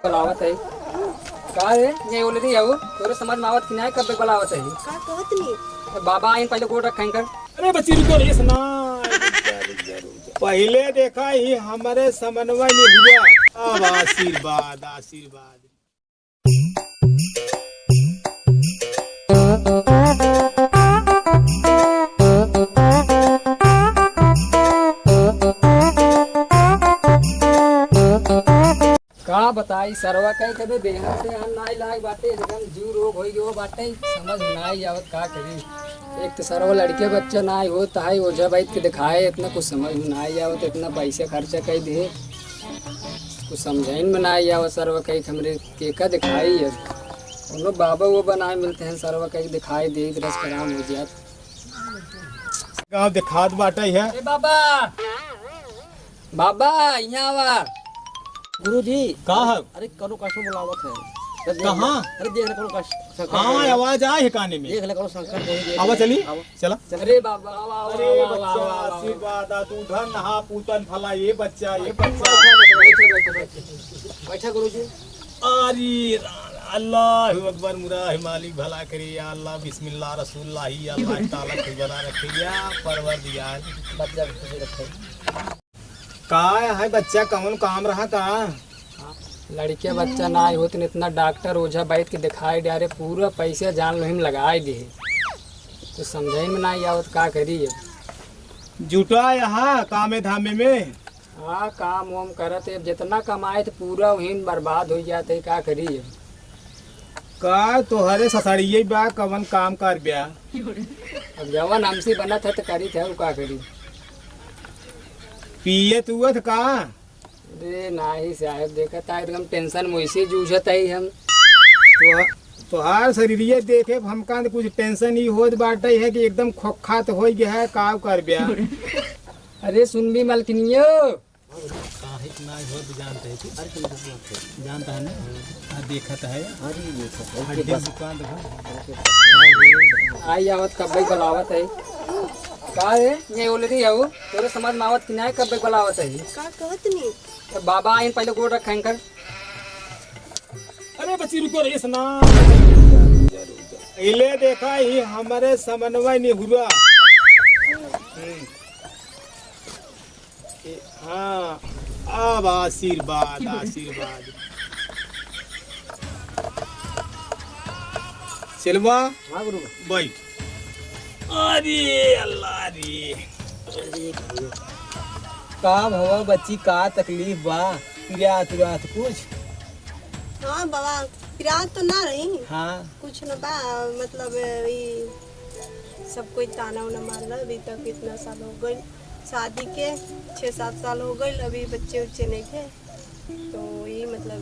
बलावत है का रे ये बोले रही हो तोरे समझ में आवत कि नहीं कब बलावत है का कहत नहीं। बाबा आइन पहले गोड़ रखें कर। अरे बच्ची रुको रे सुना। पहले देखा ही हमारे समन्वय में हुआ। अब आशीर्वाद आशीर्वाद। का बताई सरवा कई कदे देहा से हम नाई लाग बाटे एकदम जीव रोग होई गयो बाटे समझ में नाई आवत का करी। एक तो सरवा लड़के बच्चा नाई हो ताई ओझा बैठ के दिखाए इतना कुछ समझ में नाई आवत इतना पैसे खर्चा कई दे कुछ समझाइन में नाई आवत सरवा कई हमरे के का दिखाई है हम लोग बाबा वो बनाए मिलते हैं सरवा कई दिखाई दे रस कराम हो जात गाँव दिखात बाटा है। ए बाबा बाबा यहाँ आवा गुरुजी कहा अरे करो कष्ट बुलावत है कहाँ? अरे देख ले करो कष्ट हाँ आवाज आए है काने में। देख ले करो संकट नहीं आवा चली चला। अरे बाबा आवा आवा अरे आवा, बच्चा आवा, आवा, आवा। आशीर्वाद आ, तू धन नहा पूतन फला ये बच्चा ये बच्चा। बैठा गुरुजी। अरे अल्लाह अकबर मुरा मालिक भला करे या अल्लाह बिस्मिल्लाह रसूलुल्लाह या अल्लाह ताला खुश बना रखे या परवरदिगार बच्चा खुशी रखे। का है बच्चा कौन काम रहा का? लड़के बच्चा ना हो तो इतना डॉक्टर ओझा बैठ के दिखाई दे रहे पूरा पैसे जान लो हम लगाए दे तो समझे में ना आवत का करी जुटा यहाँ कामे धामे में। हाँ काम वाम करत है जितना कमाए तो पूरा वहीं बर्बाद हो जाते का करी का तोहरे ससड़िए बा कवन काम कर ब्या। अब जवन हमसे बना था तो करी थे का करी। पिए तुअत का? अरे नहीं साहब देखा था एकदम टेंशन वैसे जूझत है हम तो तोहार शरीरिये देखे हमका कुछ टेंशन ही होत बाटे है कि एकदम खोखा तो हो गया है का कर ब्या। अरे सुन भी मलकिनियो जानते हैं जानता है ना देखत है अरे आई आवत कब्बे गलावत है का रे ये बोले रही हो तोरे समझ में आवत कि नहीं कब्बे गलावत है का कहत नहीं। तो बाबा आइन पहले गोड़ रखें कर। अरे बच्ची रुको रे सुना। इले देखा ही हमारे समन्वय में हुआ। हाँ अब आशीर्वाद आशीर्वाद। सिलवा हाँ गुरु बैठ। अरे अल्लाह रे का भवा बच्ची का तकलीफ बा पिरात उरात कुछ। हाँ बाबा पिरात तो ना रही हाँ कुछ न बा मतलब ये सब कोई ताना उना मारला अभी तक इतना साल हो गए शादी के 6-7 साल हो गए अभी बच्चे उच्चे नहीं थे तो ये मतलब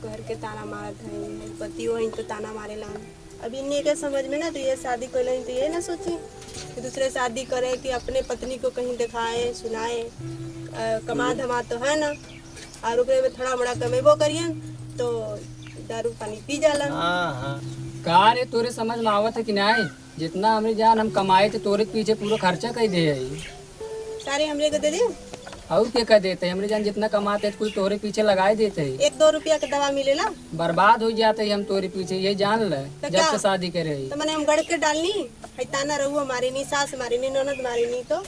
घर के ताना मारत है पति वहीं तो ताना मारेला अभी इन्हीं के समझ में ना तो ये शादी कर तो ये ना सोची कि दूसरे शादी करे कि अपने पत्नी को कहीं दिखाए सुनाए कमा धमा तो है ना और ओकरे में थोड़ा मोड़ा कमेबो करिए तो दारू पानी पी जाला। हाँ हाँ का रे तोरे समझ में आवत है कि नहीं जितना हमरे जान हम कमाए थे तोरे पीछे पूरा खर्चा कर दे सारे हमरे को दे दे और क्या कर देते हमरे जान जितना कमाते कुछ तोरे पीछे लगाए देते है 1-2 रुपया का दवा मिलेला बर्बाद हो जाते हम तोरे पीछे ये जान ले तो जब क्या? से शादी करे तो मैंने हम गड़ के डालनी है ताना रहू मारी नहीं सास मारी नहीं ननद मारी नहीं तो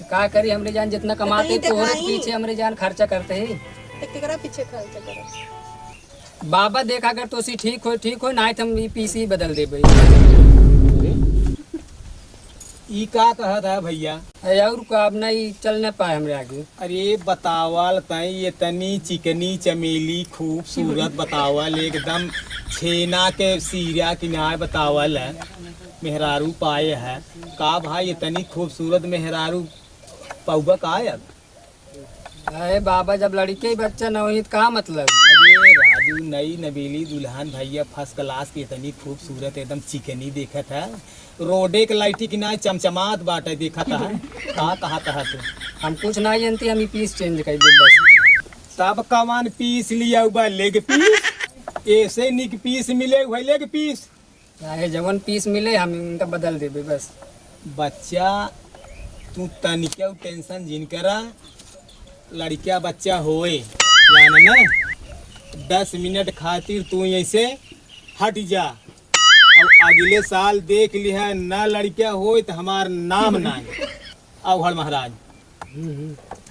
का करी हमरे जान जितना कमाते कहीं तोरे दिखाई। पीछे हमरे जान खर्चा करते है केकरा पीछे खर्चा करो। बाबा देखा अगर तो ठीक हो ना तो हम पीसी बदल दे भाई ई का कहत है भैया। और का अब नहीं चल न पाए हमरे आगे। अरे बतावल तई ये तनी चिकनी चमेली खूबसूरत बतावल एकदम छेना के सीरा किनारे बतावल है मेहरारू पाए है का भाई ये तनी खूबसूरत मेहरारू पौवा का है। अरे बाबा जब लड़के ही बच्चा न हुई तो का मतलब। अरे राजू नई नबीली दुल्हन भैया फर्स्ट क्लास की इतनी खूबसूरत एकदम चिकनी देखत है रोडे के लाइटी किनारे चमचमात बाटे देखत है का कहत है तू। हम कुछ नहीं जानते हम पीस चेंज कर दे बस। तब कमान पीस लिया हुआ लेग पीस ऐसे निक पीस मिले हुआ लेग पीस चाहे जवन पीस मिले हम इनका बदल देबे बस। बच्चा तू तनिके टेंशन जिन करा लड़किया बच्चा होए जान ना 10 मिनट खातिर तू ऐसे हट जा। अब अगले साल देख लिहा ना लड़का हो तो हमार नाम नहीं अवहर महाराज।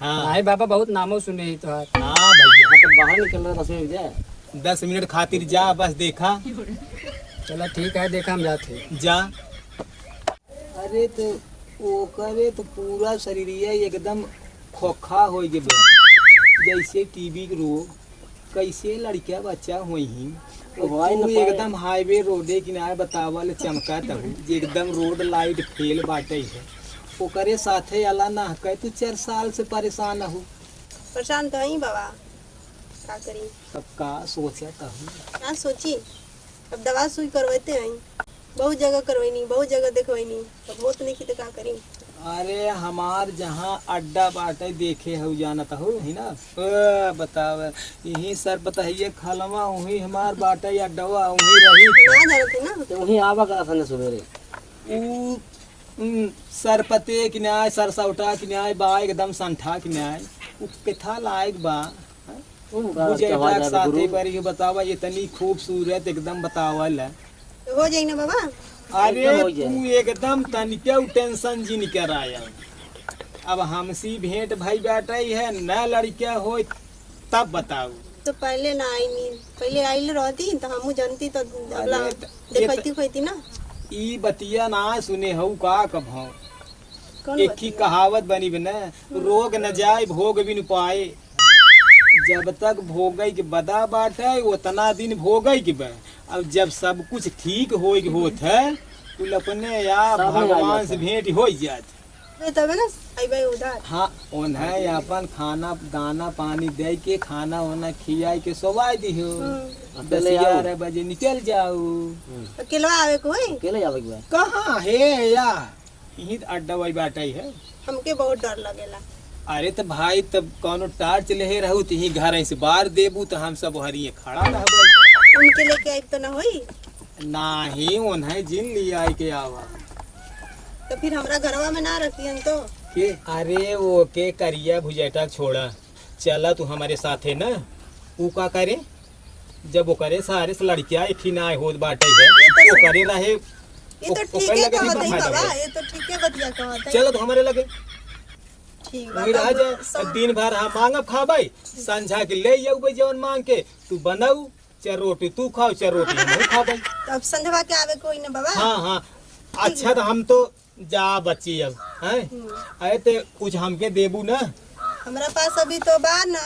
हाँ नहीं बाबा, बहुत नामों सुने ही तो हाँ भैया, तो बाहर निकल रहा 10 मिनट जाए। 10 मिनट खातिर जा, बस देखा चलो ठीक है, देखा हम जाते। जा। अरे तो वो करे तो पूरा शरीरिया एकदम खोखा हो गए, जैसे टीबी के रोग। कैसे लड़का बच्चा हुई ही तू एकदम हाईवे रोडे किनारे बतावल चमकत हूँ, एकदम रोड लाइट फेल बाटे है। ओकरे साथे अला ना कह तू 4 साल से परेशान हूँ। परेशान तो ही बाबा, का करी। अब का सोचता हूँ, क्या सोची, अब दवा सुई करवाते हैं, बहुत जगह करवाई, बहुत जगह देखवाई, अब होत नहीं की तो का करी। अरे हमार जहाँ अड्डा बाटे देखे हो जानता हो है ना, बताव यही सर बताइए खलवा वही हमार बाटे अड्डवा वही रही ना जानते ना, तो वही आवा का सन सवेरे ऊ सरपते कि न्याय सरसौटा कि न्याय बा एकदम संठा कि न्याय ऊ किथा लायक बा बुझेटा साथे पर बतावा इतनी खूबसूरत एकदम बतावल है। हो जाए ना बाबा। अरे तू एकदम तनिके टेंशन जी निकल आया। अब हमसी भेंट भाई बैठा है न लड़का हो तब बताओ। तो पहले ना आई नहीं, पहले आई रहती तो हम जानती तो अगला देखती खोती ना। ई बतिया ना सुने हो का कब हो, कौन एक ही कहावत बनी बना, रोग न जाए भोग भी न पाए। जब तक भोगई के बदा बाटे उतना दिन भोगई के बा। अब जब सब कुछ ठीक होत है कुल अपने या भगवान से भेंट हो जात तब ना आई भाई उधर। हाँ उन्हें अपन खाना दाना पानी दे के खाना वाना खिया के सोवा दिहो। 10-11 बजे निकल जाओ। अकेला आवे को है, अकेले आवे के कहाँ है या यही अड्डा वही बाटे है। हमके बहुत डर लगेला। अरे तो भाई तब कौनो टार्च ले रहू तो घर से बाहर देबू तो हम सब हरिये खड़ा रहबे। उनके लेके आई तो ना होई, नाही उन्हें जिन लिया के आवा तो फिर हमरा घरवा में ना रखियन तो के। अरे वो के करिया भुजेटा छोड़ा, चला तू हमारे साथ है ना। वो का करे जब वो करे सारे से लड़कियां एक ही ना होत बाटे है वो करे रहे। ये तो ठीक है कहत है बाबा, ये तो ठीक है बतिया कहत है। चलो तो हमारे लगे ठीक वही रह जाए। दिन भर हम मांगब खाबे, संझा के ले अबे जवन मांग के तू बनाऊ, 4 रोटी तू खाओ 4 रोटी हम खाबे। तो अब संध्या के आवे कोई ना बाबा। हाँ हाँ अच्छा तो हम तो जा बच्ची अब हैं। अरे ते कुछ हमके देबू ना। हमरा पास अभी तो बा ना।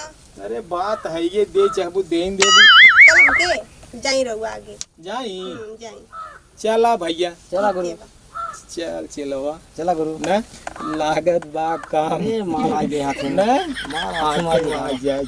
अरे बात है ये दे चाहबू देन देबू। कल हमके जाई रहू आगे जाई जाई। चला भैया चला गुरु, चल चलवा चला गुरु ना लागत बा काम मार आ गए हाथ में ना हाथ में आ जाए।